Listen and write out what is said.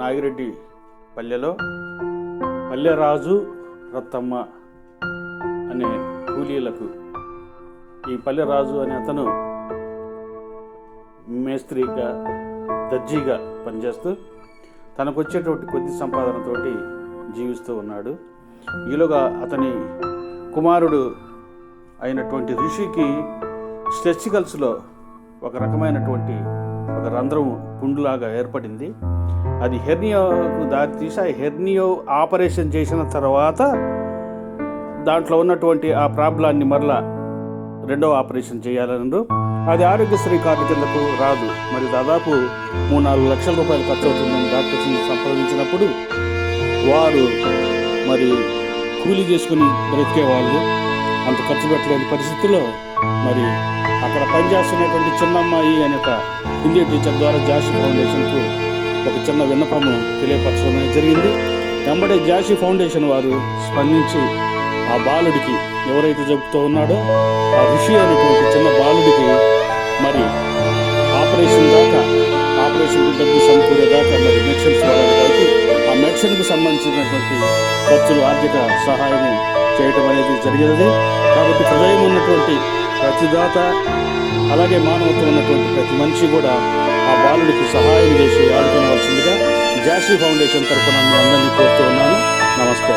నాగిరెడ్డి పల్లెలో పల్లెరాజు రత్తమ్మ అనే కూలీలకు ఈ పల్లెరాజు అనే అతను మేస్త్రిగా దర్జీగా పనిచేస్తూ తనకు వచ్చేటువంటి కొద్ది సంపాదనతోటి జీవిస్తూ ఉన్నాడు. ఈలోగా అతని కుమారుడు అయినటువంటి ఋషికి టెస్టికల్స్లో ఒక రకమైనటువంటి ఒక రంధ్రం పుండులాగా ఏర్పడింది. అది హెర్నియాకు దారితీసి ఆ హెర్నియో ఆపరేషన్ చేసిన తర్వాత దాంట్లో ఉన్నటువంటి ఆ ప్రాబ్లాన్ని మరలా రెండవ ఆపరేషన్ చేయాలన్నారు. అది ఆరోగ్యశ్రీ కార్డు కిందకు రాదు. మరి దాదాపు 3-4 లక్షల రూపాయలు ఖర్చు అవుతుందని డాక్టర్స్ని సంప్రదించినప్పుడు వారు మరి కూలీ చేసుకుని బ్రతికే వాళ్ళు అంత ఖర్చు పెట్టలేని పరిస్థితుల్లో మరి అక్కడ పనిచేస్తున్నటువంటి చిన్నమ్మాయి అనే ఒక హిందీ టీచర్ ద్వారా జాషి ఫౌండేషన్కు ఒక చిన్న విన్నపము తెలియపరచడం అనేది జరిగింది. వెంబడే జాషి ఫౌండేషన్ వారు స్పందించి ఆ బాలుడికి ఎవరైతే చెబుతూ ఉన్నాడో ఆ ఋషి అనేటువంటి చిన్న బాలుడికి మరి ఆపరేషన్కి డబ్బు సమకూరేదాకా మరి మెడిసిన్స్ వాడాలి కాబట్టి ఆ మెడిసిన్కు సంబంధించినటువంటి ఖర్చులు ఆర్థిక సహాయం చేయటం అనేది జరిగినది. కాబట్టి హృదయం ఉన్నటువంటి ప్రతి దాత అలాగే మానవత్వం ఉన్నటువంటి ప్రతి మనిషి కూడా ఆ బాలుడికి సహాయం చేసి ఆడుకోవాల్సిందిగా జాషి ఫౌండేషన్ తరఫున మీ అందరినీ కోరుతూ ఉన్నాను. నమస్తే.